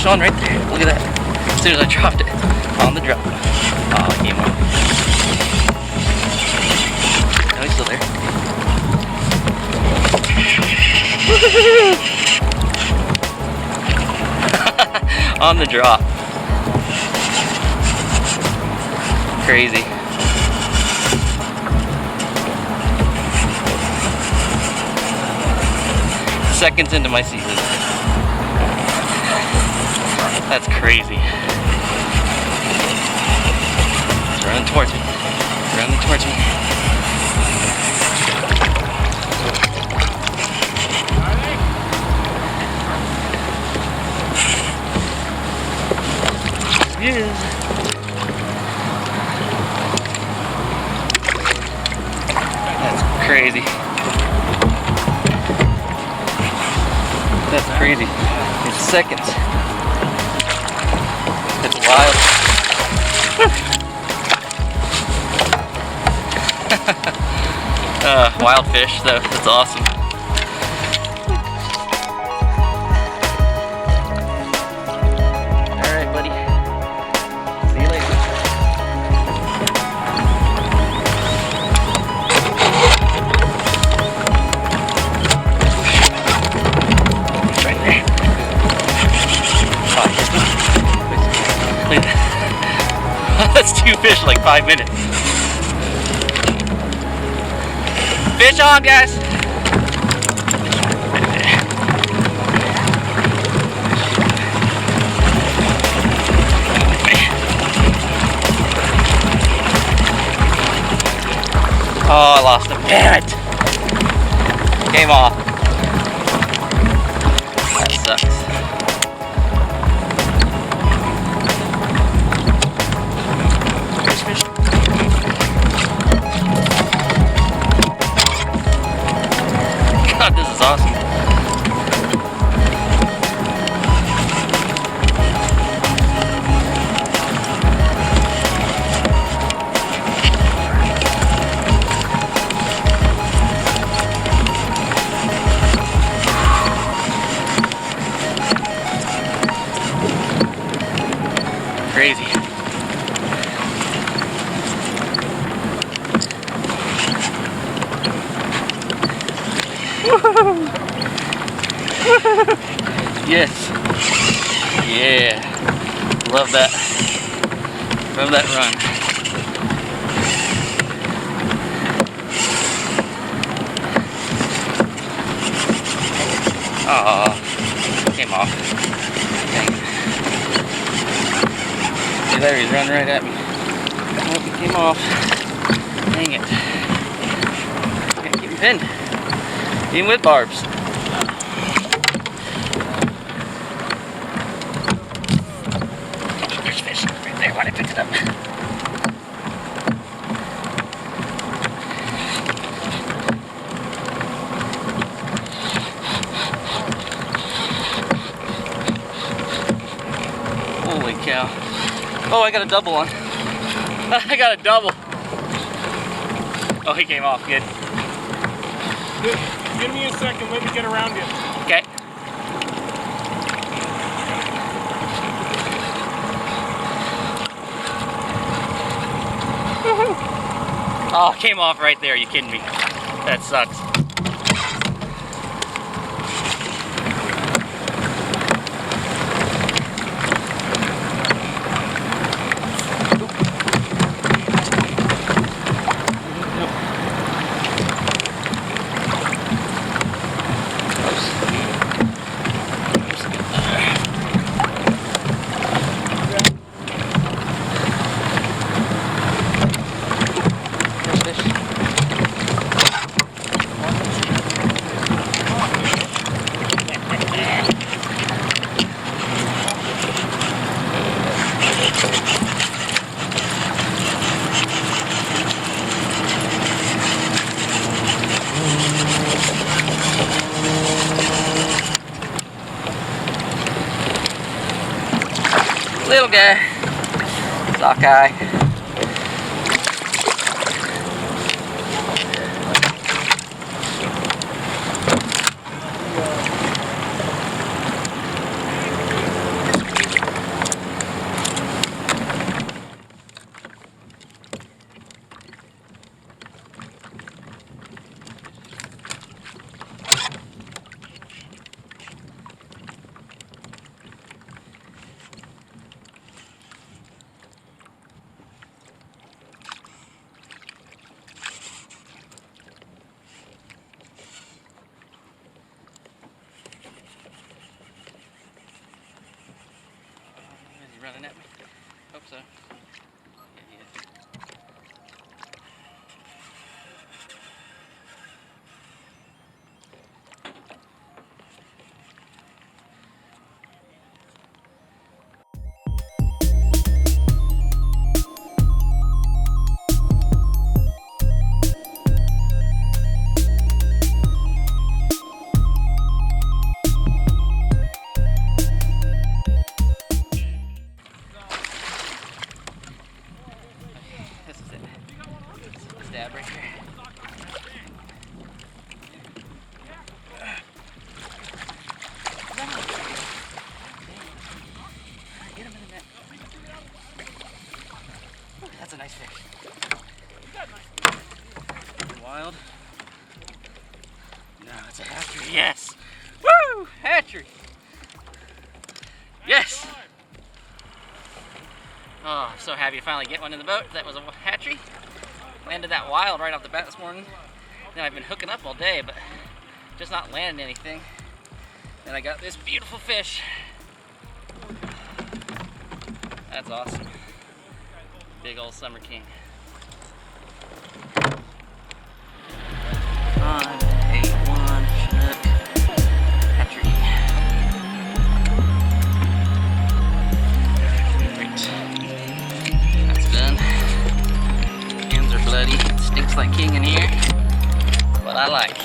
fish on right there. Look at that. As soon as I dropped it on the drop. Oh, it came on. No, he's still there. On the drop. Crazy. Seconds into my season. That's crazy. It's running towards me. It's running towards me. Yes. That's crazy. That's crazy. In seconds. It's wild. Wild fish, though. That's awesome. Alright, buddy. See you later. Right there. Look at that. That's 2 fish in like 5 minutes. Fish on, guys. Oh, I lost him. Damn it. Came off. That sucks. God, this is awesome. Crazy. Yes. Yeah. Love that. Love that run. Oh, came off. Dang. See there, he's running right at me. Oh, he came off. Dang it. Gotta keep him pinned. Even with barbs. There's fish right there when I picked it up. Holy cow. Oh, I got a double on. I got a double. Oh, he came off. Good. Give me a second, let me get around you. Okay. Oh, it came off right there. Are you kidding me? That sucks. Little guy, sockeye. running at me? Hope so. Yeah, he is. This is it. Stab right here. Get him in the net. That's a nice fish. Wild. No, it's a hatchery. Yes. Woo! Hatchery. Yes. Oh, I'm so happy to finally get one in the boat. That was a hatchery. Landed that wild right off the bat this morning. Then I've been hooking up all day, but just not landing anything. And I got this beautiful fish. That's awesome. Big old summer king. 581 Chinook hatchery. Great. That's done. Hands are bloody. It stinks like king in here, but I like.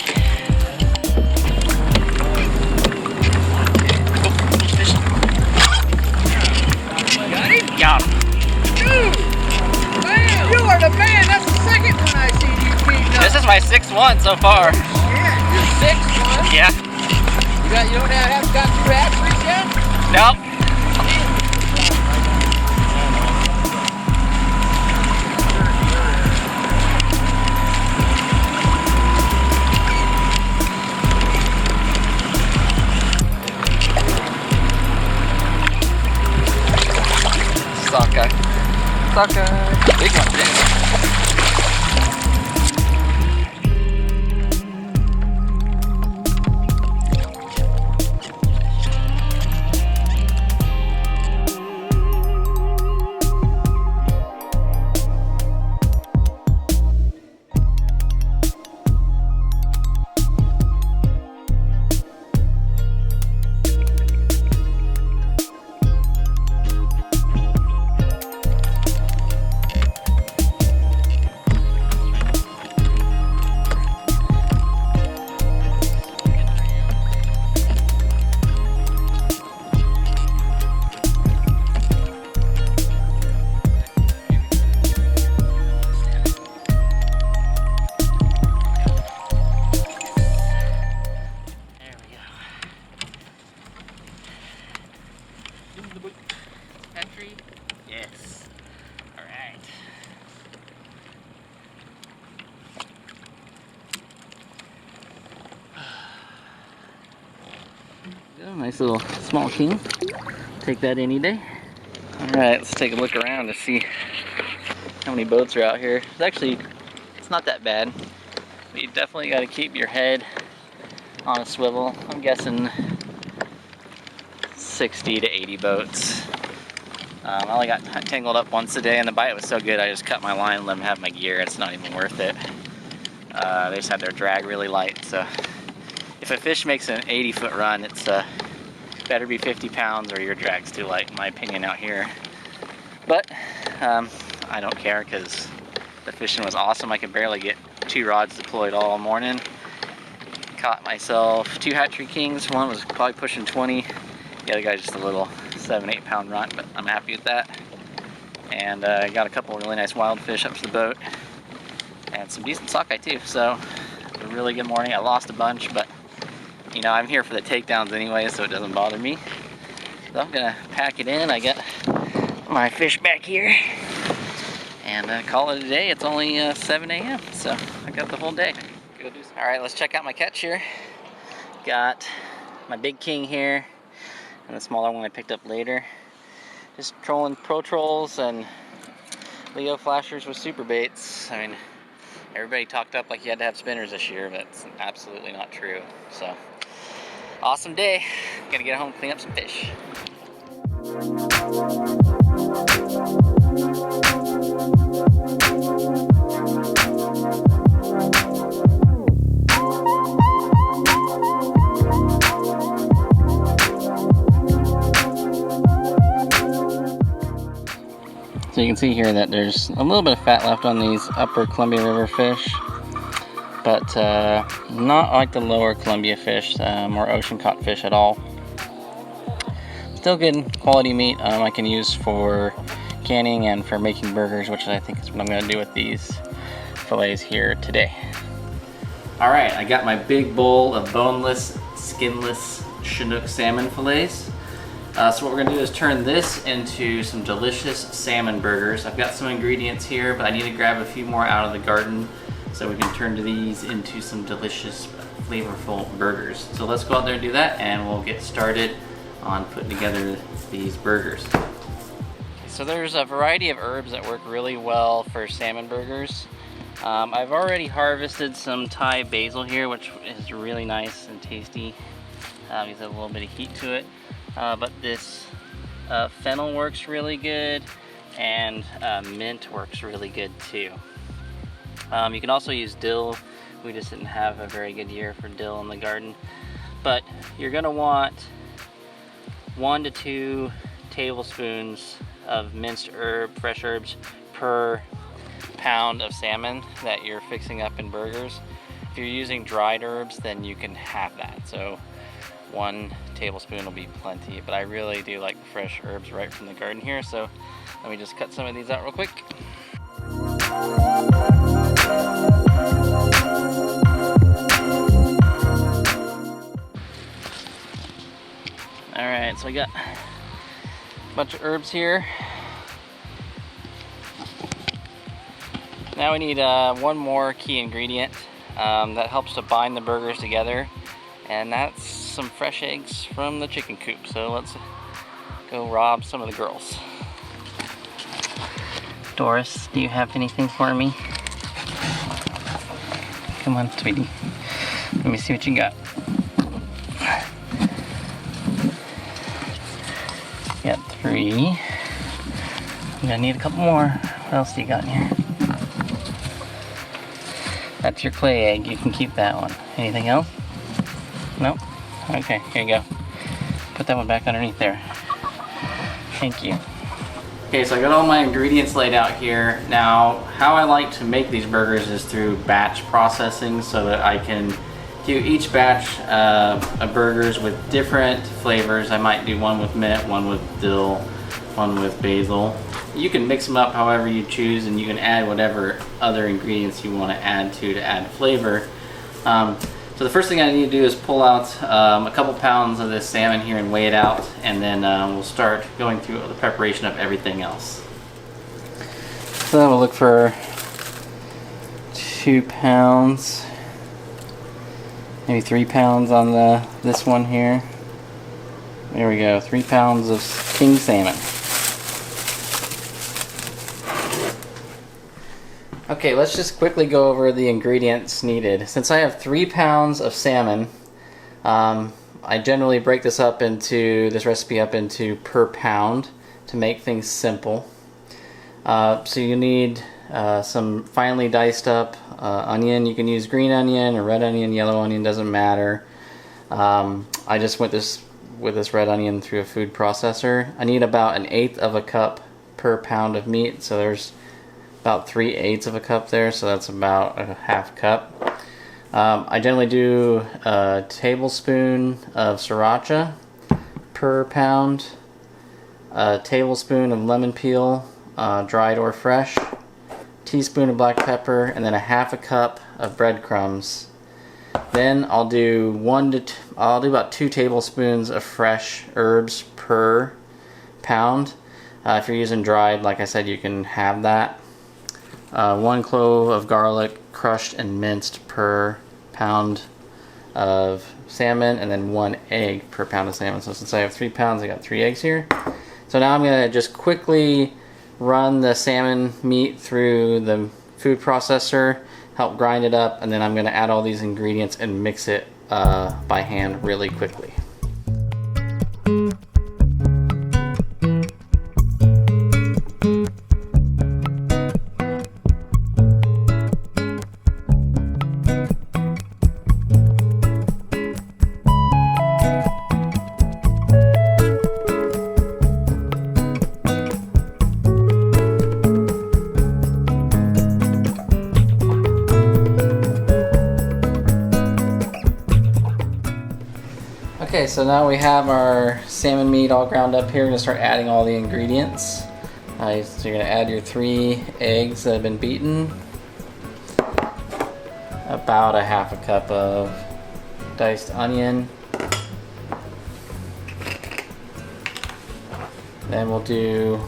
Got him. Dude! Man, you are the man! That's the second one I seen you feeding up. This is my 6th one so far. Yeah, your sixth one? Yeah. You don't have got two hatcheries yet? Nope. Sockeye. Sockeye. Big one, dude. Hatchery? Yes. Alright. Nice little small king. Take that any day. Alright, let's take a look around to see how many boats are out here. It's not that bad. But you definitely got to keep your head on a swivel. I'm guessing 60 to 80 boats. I only got tangled up once a day, and the bite was so good I just cut my line and let them have my gear. It's not even worth it. They just had their drag really light, so if a fish makes an 80-foot run, it's better be 50 pounds or your drag's too light, in my opinion, out here. But I don't care because the fishing was awesome. I could barely get 2 rods deployed all morning. Caught myself 2 hatchery kings. One was probably pushing 20. The other guy's just a little 7-8 pound runt, but I'm happy with that. And I got a couple really nice wild fish up to the boat and some decent sockeye too. So a really good morning. I lost a bunch, but you know, I'm here for the takedowns anyway, so it doesn't bother me. So I'm gonna pack it in. I got my fish back here and call it a day. It's only 7 a.m. so I got the whole day. All right, let's check out my catch here. Got my big king here and the smaller one I picked up later. Just trolling pro trolls and Leo flashers with super baits. I mean, everybody talked up like you had to have spinners this year, but it's absolutely not true. So, awesome day. Gonna get home and clean up some fish. So you can see here that there's a little bit of fat left on these upper Columbia River fish, but not like the lower Columbia fish or ocean caught fish at all. Still good quality meat I can use for canning and for making burgers, which I think is what I'm going to do with these fillets here today. Alright, I got my big bowl of boneless, skinless Chinook salmon fillets. So what we're going to do is turn this into some delicious salmon burgers. I've got some ingredients here, but I need to grab a few more out of the garden so we can turn these into some delicious, flavorful burgers. So let's go out there and do that, and we'll get started on putting together these burgers. So there's a variety of herbs that work really well for salmon burgers. I've already harvested some Thai basil here, which is really nice and tasty. Gives it a little bit of heat to it. But this fennel works really good, and mint works really good too. You can also use dill. We just didn't have a very good year for dill in the garden. But you're gonna want 1 to 2 tablespoons of minced fresh herbs per pound of salmon that you're fixing up in burgers. If you're using dried herbs, then you can have that. So 1 tablespoon will be plenty, but I really do like fresh herbs right from the garden here. So let me just cut some of these out real quick. Alright, so I got a bunch of herbs here. Now we need one more key ingredient that helps to bind the burgers together, and that's some fresh eggs from the chicken coop. So let's go rob some of the girls. Doris, do you have anything for me? Come on, sweetie. Let me see what you got. Got 3. I'm gonna need a couple more. What else do you got in here? That's your clay egg. You can keep that one. Anything else? Nope. Okay, here you go. Put that one back underneath there. Thank you. Okay, so I got all my ingredients laid out here. Now, how I like to make these burgers is through batch processing, so that I can do each batch of burgers with different flavors. I might do one with mint, one with dill, one with basil. You can mix them up however you choose, and you can add whatever other ingredients you want to add flavor. So the first thing I need to do is pull out a couple pounds of this salmon here and weigh it out, and then we'll start going through the preparation of everything else. So we'll look for 2 pounds, maybe 3 pounds on this one here. There we go, 3 pounds of king salmon. Okay, let's just quickly go over the ingredients needed. Since I have 3 pounds of salmon, I generally break this recipe up into per pound to make things simple. So you need some finely diced up onion. You can use green onion or red onion, yellow onion, doesn't matter. I just went with this red onion through a food processor. I need about 1/8 of a cup per pound of meat, so there's about 3/8 of a cup there, so that's about a half cup. I generally do a tablespoon of sriracha per pound, a tablespoon of lemon peel, dried or fresh, teaspoon of black pepper, and then a half a cup of breadcrumbs. Then I'll do about 2 tablespoons of fresh herbs per pound. If you're using dried, like I said, you can have that. 1 clove of garlic crushed and minced per pound of salmon, and then 1 egg per pound of salmon. So since I have 3 pounds, I got 3 eggs here. So now I'm going to just quickly run the salmon meat through the food processor, help grind it up, and then I'm going to add all these ingredients and mix it by hand really quickly. Okay, so now we have our salmon meat all ground up here. We're gonna start adding all the ingredients. So you're gonna add your 3 eggs that have been beaten. About a half a cup of diced onion. Then we'll do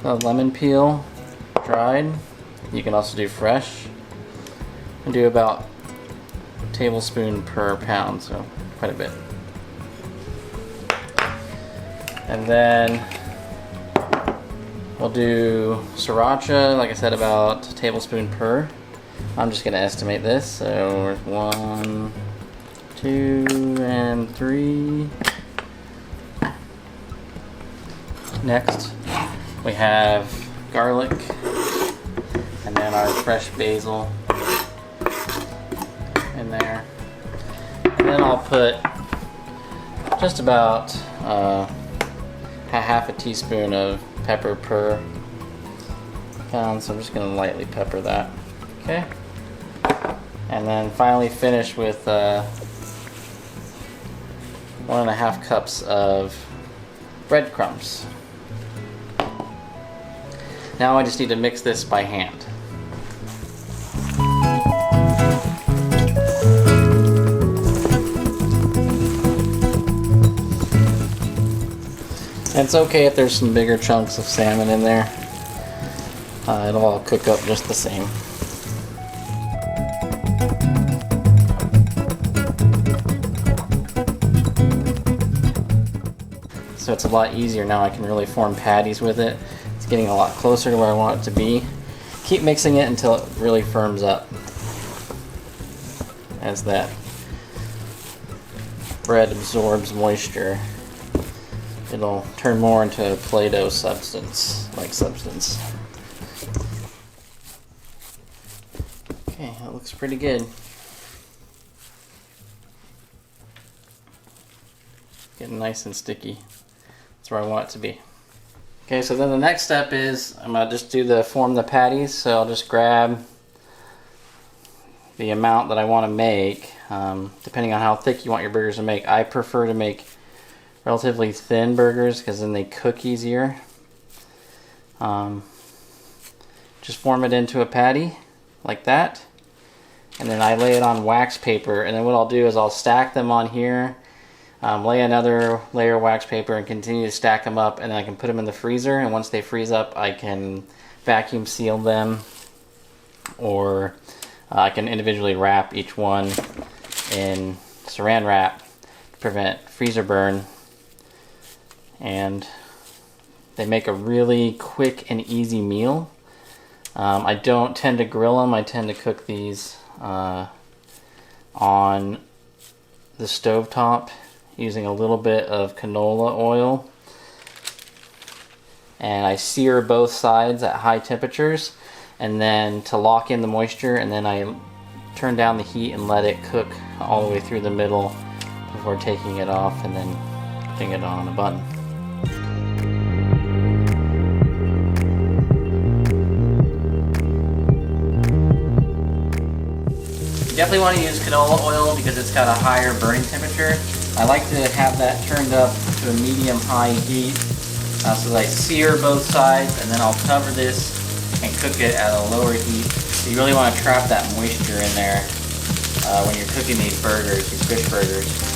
the lemon peel, dried. You can also do fresh. And do about a tablespoon per pound, so quite a bit. And then we'll do sriracha, like I said, about a tablespoon per. I'm just gonna estimate this, so 1, 2, and 3. Next, we have garlic, and then our fresh basil in there. And then I'll put just about a half a teaspoon of pepper per pound, so I'm just going to lightly pepper that. Okay. And then finally finish with 1.5 cups of breadcrumbs. Now I just need to mix this by hand. And it's okay if there's some bigger chunks of salmon in there. It'll all cook up just the same. So it's a lot easier now. I can really form patties with it. It's getting a lot closer to where I want it to be. Keep mixing it until it really firms up. As that bread absorbs moisture, it'll turn more into a Play-Doh substance. Okay, that looks pretty good. Getting nice and sticky. That's where I want it to be. Okay, so then the next step is I'm gonna just form the patties. So I'll just grab the amount that I want to make, depending on how thick you want your burgers to make. I prefer to make relatively thin burgers because then they cook easier. Just form it into a patty like that, and then I lay it on wax paper, and then what I'll do is I'll stack them on here, lay another layer of wax paper, and continue to stack them up, and then I can put them in the freezer, and once they freeze up I can vacuum seal them, or I can individually wrap each one in saran wrap to prevent freezer burn. And they make a really quick and easy meal. I don't tend to grill them. I tend to cook these on the stovetop using a little bit of canola oil. And I sear both sides at high temperatures, and then to lock in the moisture, and then I turn down the heat and let it cook all the way through the middle before taking it off and then putting it on a bun. You definitely want to use canola oil because it's got a higher burning temperature. I like to have that turned up to a medium-high heat so that I sear both sides, and then I'll cover this and cook it at a lower heat. So you really want to trap that moisture in there when you're cooking these burgers, these fish burgers.